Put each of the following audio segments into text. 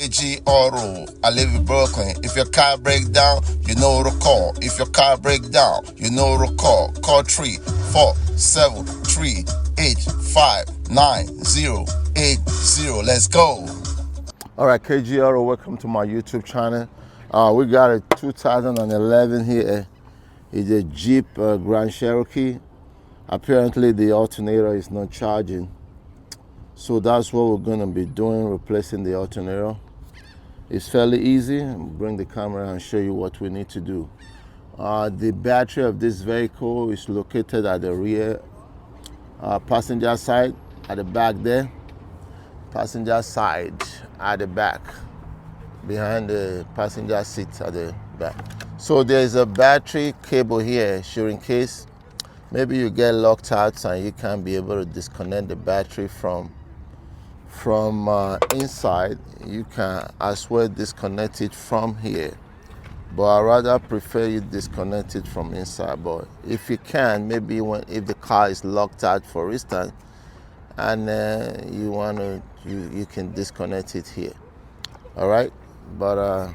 AWD Auto. I live in Brooklyn. If your car breaks down, you know to call. If your car breaks down, you know to call. Call 347-385-9080. Let's go. All right, KG Auto, welcome to my YouTube channel. We got a 2011 here. It's a Jeep Grand Cherokee. Apparently the alternator is not charging. So that's what we're gonna be doing, replacing the alternator. It's fairly easy. I'll bring the camera and show you what we need to do. The battery of this vehicle is located at the rear passenger side, at the back there. Passenger side at the back, behind the passenger seat at the back. So there's a battery cable here, sure in case maybe you get locked out and you can't be able to disconnect the battery from inside. You can as well disconnect it from here, but I rather prefer you disconnect it from inside. But if you can, maybe if the car is locked out, for instance, and you can disconnect it here. All right, but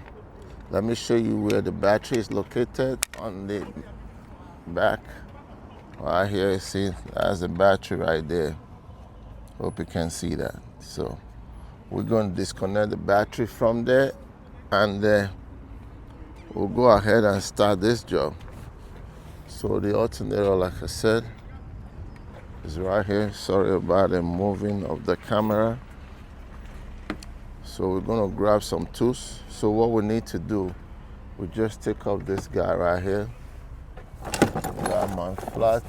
let me show you where the battery is located on the back. Right here, you see, that's the battery right there. Hope you can see that. So we're going to disconnect the battery from there, and we'll go ahead and start this job. So the alternator, like I said, is right here. Sorry about the moving of the camera. So we're going to grab some tools. So what we need to do, we just take off this guy right here. Got my flat.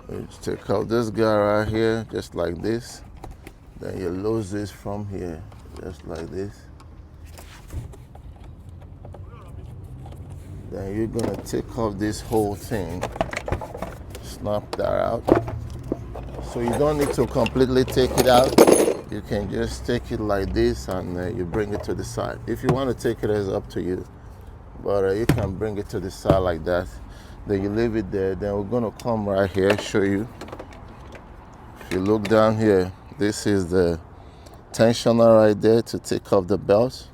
You take out this guy right here, just like this. Then you lose this from here, just like this. Then you're gonna take off this whole thing, snap that out. So you don't need to completely take it out. You can just take it like this, and you bring it to the side. If you want to take it, it's up to you. But you can bring it to the side like that. Then you leave it there. Then we're gonna come right here, show you. If you look down here, this is the tensioner right there to take off the belt.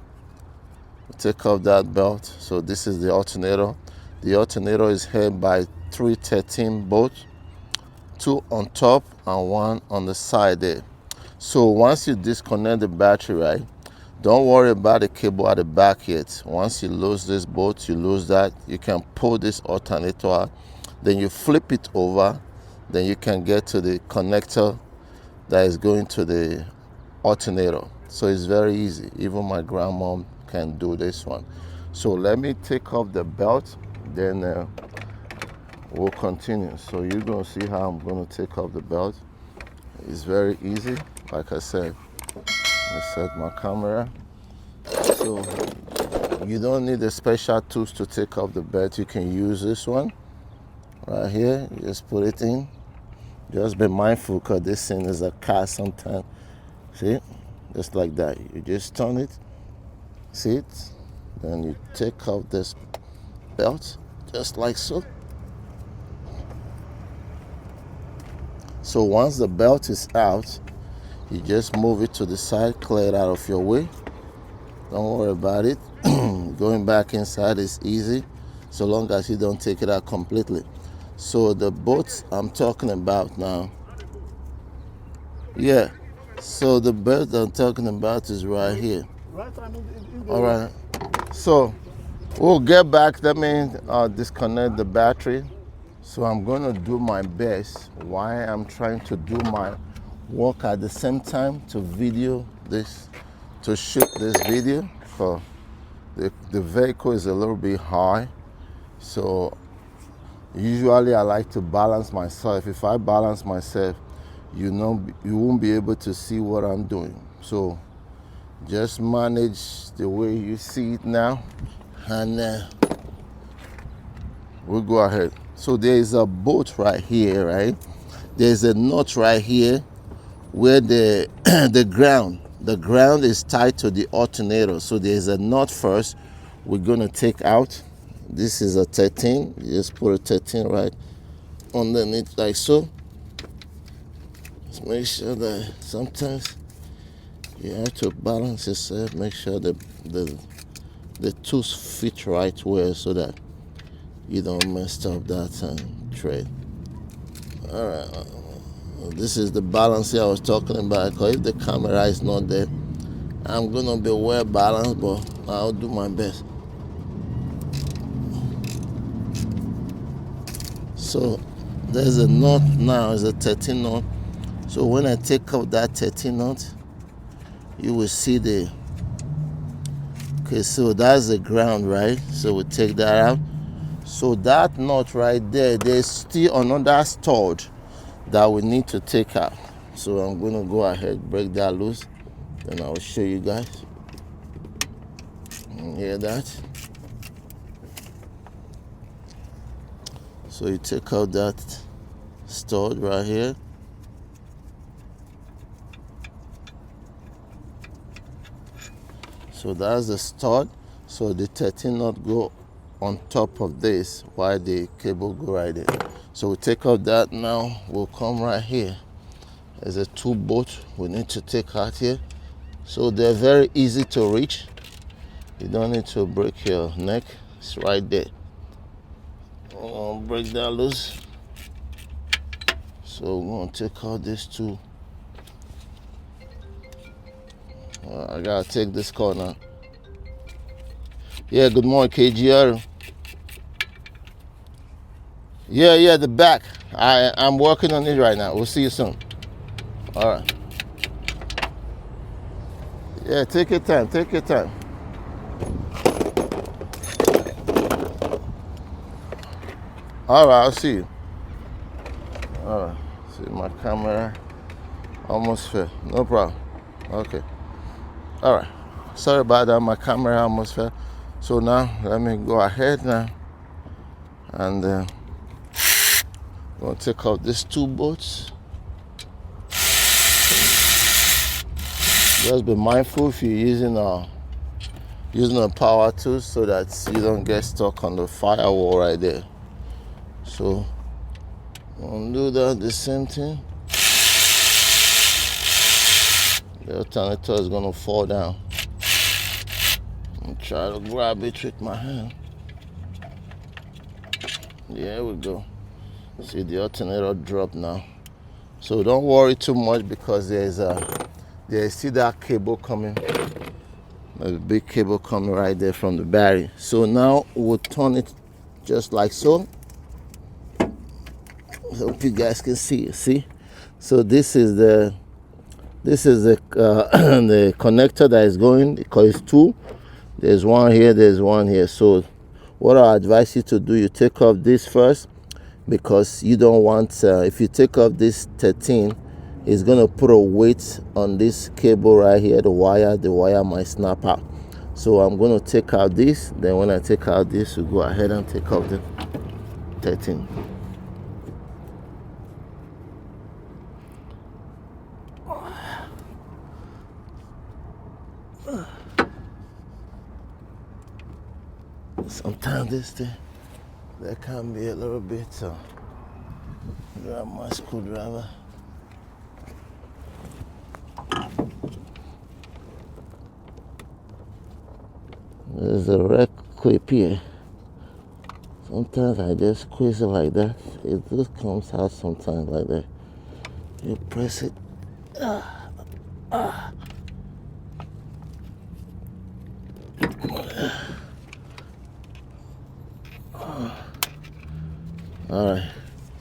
Take off that belt. So this is the alternator. The alternator is held by 313 bolts, 2 on top and 1 on the side there. So once you disconnect the battery, right, don't worry about the cable at the back yet. Once you lose this bolt, you lose that, you can pull this alternator out. Then you flip it over. Then you can get to the connector that is going to the alternator. So it's very easy. Even my grandmom can do this one. So let me take off the belt, then we'll continue. So you're gonna see how I'm gonna take off the belt. It's very easy. Like I said, I set my camera. So you don't need the special tools to take off the belt. You can use this one right here. You just put it in. Just be mindful, because this thing is a cast sometimes. See, just like that. You just turn it. See it? Then you take off this belt, just like so. So once the belt is out, you just move it to the side, clear it out of your way. Don't worry about it. Going back inside is easy, so long as you don't take it out completely. So the bolts I'm talking about now, yeah. So the belt I'm talking about is right here. All right. So we'll get back. Let me disconnect the battery. So I'm going to do my best while I'm trying to do my work at the same time to video this, to shoot this video. For the vehicle is a little bit high, so usually I like to balance myself. If I balance myself, you won't be able to see what I'm doing. So just manage the way you see it now, and we'll go ahead. So there is a bolt right here, right? There's a nut right here where the the ground is tied to the alternator. So there's a nut first we're gonna take out. This is a 13. You just put a 13 right underneath like so. make sure that sometimes you have to balance yourself, make sure the tools fit right way so that you don't mess up that thread. All right, this is the balance I was talking about, because if the camera is not there, I'm gonna be well balanced, but I'll do my best. So there's a knot now, it's a 13 knot. So when I take out that 13 knot, you will see okay, so that's the ground, right? So we take that out. So that knot right there, there's still another stud that we need to take out. So I'm gonna go ahead, break that loose, then I will show you guys. You hear that? So you take out that stud right here. So that's the stud. So the 13 knot go on top of this while the cable go right there. So we take out that now, we'll come right here. There's a 2 bolt we need to take out here. So they're very easy to reach. You don't need to break your neck, it's right there. I'll break that loose. So we're gonna take out these 2. I gotta take this cord now. Yeah, good morning, KGR. Yeah, the back. I'm working on it right now. We'll see you soon. All right. Yeah, take your time. Take your time. All right, I'll see you. All right. See, my camera almost fell. No problem. Okay. All right. Sorry about that. My camera almost fell. So now let me go ahead now, and I'm gonna take out these 2 bolts. Just be mindful if you're using a power tool so that you don't get stuck on the firewall right there. So I'm gonna do that, the same thing. The alternator is gonna fall down. And try to grab it with my hand. There we go. See, the alternator dropped now. So don't worry too much, because there's still that cable coming. There's a big cable coming right there from the battery. So now we'll turn it just like so. I hope you guys can see it. See? So this is the the connector that is going, because it's 2. There's one here, there's one here. So what I advise you to do, you take off this first, because you don't want, if you take off this 13, it's gonna put a weight on this cable right here, the wire might snap out. So I'm gonna take out this, then when I take out this, we go ahead and take out the 13. Sometimes this thing, that can be a little bit, grab my screwdriver. There's a red clip here. Sometimes I just squeeze it like that. It just comes out sometimes like that. You press it. All right,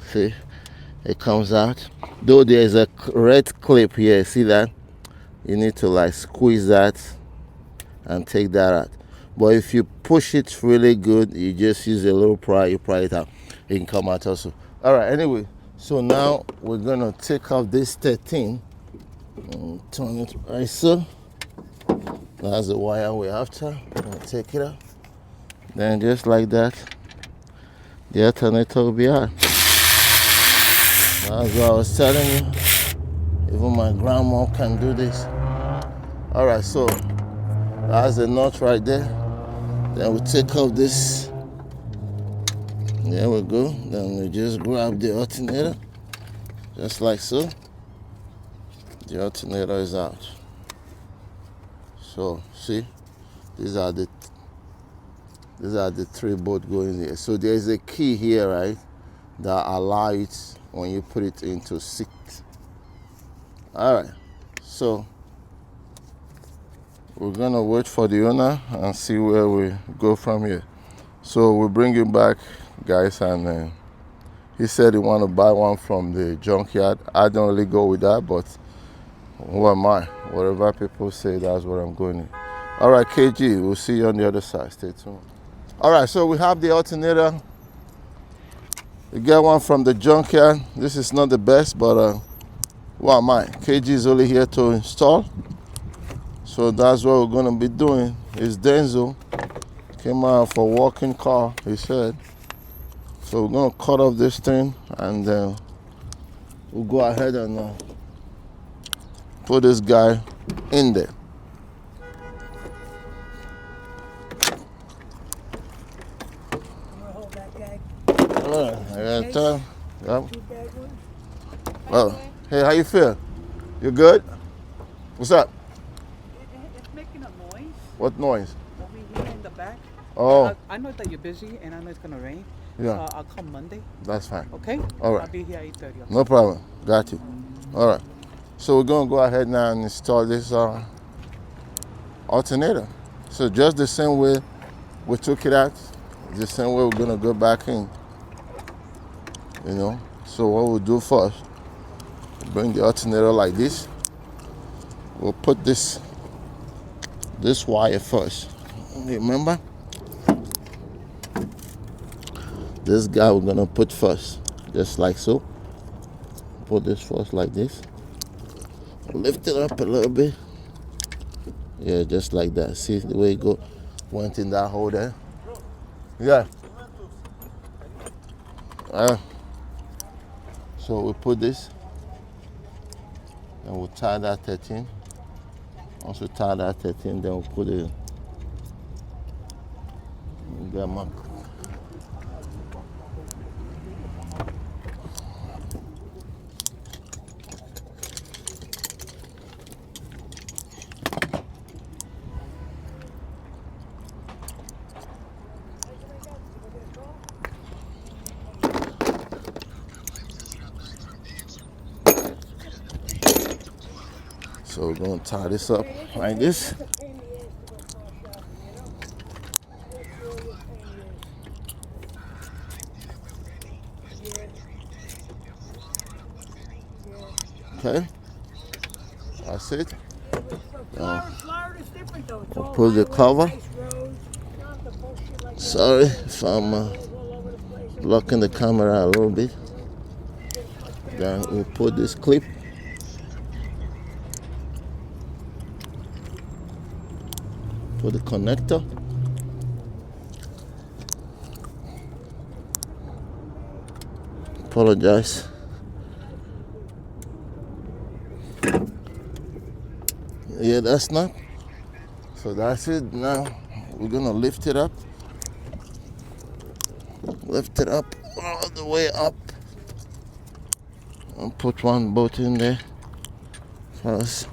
see, it comes out. Though there's a red clip here, see that? You need to like squeeze that and take that out. But if you push it really good, you just use a little pry, you pry it out, it can come out also. All right, anyway, so now we're gonna take out this 13 and turn it right so. That's the wire we're after. I'm gonna take it out. Then just like that, the alternator will be out. That's what I was telling you. Even my grandma can do this. All right, so that's the nut right there. Then we take off this. There we go. Then we just grab the alternator, just like so. The alternator is out. So see, these are the 3 bolts going here. So there's a key here, right, that allows it when you put it into 6. All right, so we're gonna wait for the owner and see where we go from here. So we'll bring him back, guys, and he said he want to buy one from the junkyard. I don't really go with that, but who am I? Whatever people say, that's what I'm going in. All right, KG, we'll see you on the other side. Stay tuned. All right, so we have the alternator. You get one from the junkyard. This is not the best, but who am I? KG is only here to install. So that's what we're gonna be doing. Is Denzel came out for walking car, he said. So we're gonna cut off this thing and then we'll go ahead and put this guy in there. Hold that guy. Yep. Well, hey, how you feel? You good? What's up? It's making a noise. What noise? Over here in the back. Oh. I know that you're busy and I know it's gonna rain. Yeah. I'll come Monday. That's fine. Okay? All right. I'll be here at 8:30. No problem. Got you. All right. So we're gonna go ahead now and install this alternator. So just the same way we took it out, the same way we're gonna go back in. You know. So what we'll do first, bring the alternator like this. We'll put this wire first. Remember? This guy we're gonna put first, just like so. Put this first like this. Lift it up a little bit. Yeah, just like that. See the way it go? Went in that hole there. Yeah. So we put this, and we'll tie that 13. Once we tie that 13, then we'll put it. Get my. So we're going to tie this up like this. Okay, that's it. We'll pull the cover. Sorry if I'm blocking the camera a little bit. Then we'll put this clip. Put the connector. Apologize. Yeah, that's not. So that's it. Now we're gonna lift it up. Lift it up all the way up. And put one bolt in there first.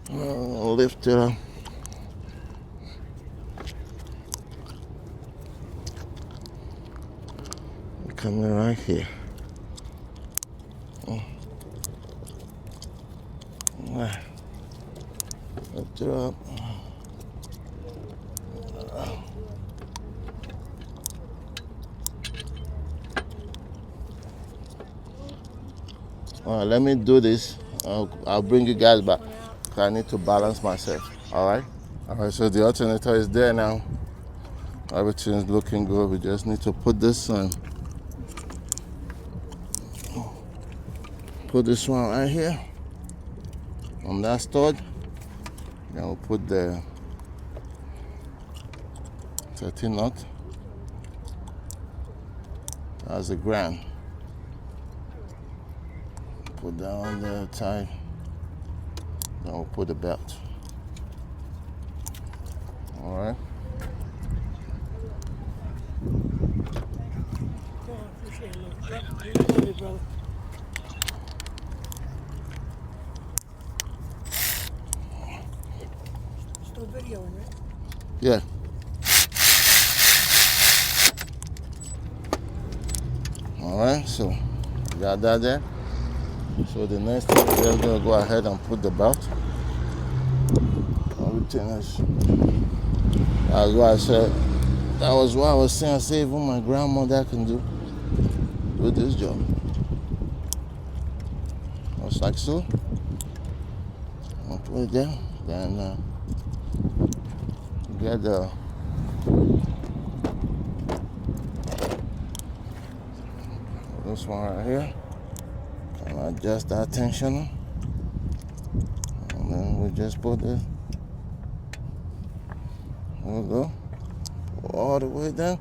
Lift it up. Coming right here. Lift it up. All right, let me do this. I'll bring you guys back. I need to balance myself. All right. All right. So the alternator is there now. Everything's looking good. We just need to put this on. Put this one right here on that stud. Then we'll put the 13 knot. That's a grand. Put that on there tight. Then we'll put the belt. All right. still videoing, right? Yeah. All right, so got that there. So the next thing is just gonna go ahead and put the belt. Everything is. That's why I said. That was what I was saying. I said even my grandmother can do this job. Just like so. I'll put it there. Then get this one right here. And adjust that tensioner. And then we just put this. There we go. All the way down.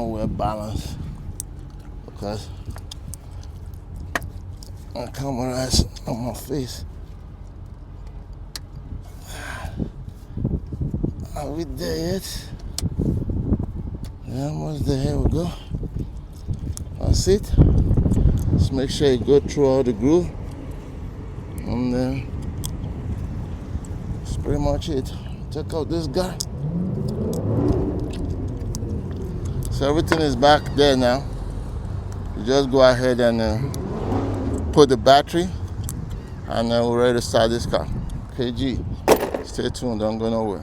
We're balanced because my camera is on my face. Are we there yet? Yeah, almost there. Here we go. That's it. Just make sure you go through all the groove, and then that's pretty much it. Check out this guy. So everything is back there now. You just go ahead and put the battery, and then we're ready to start this car. KG, stay tuned, don't go nowhere.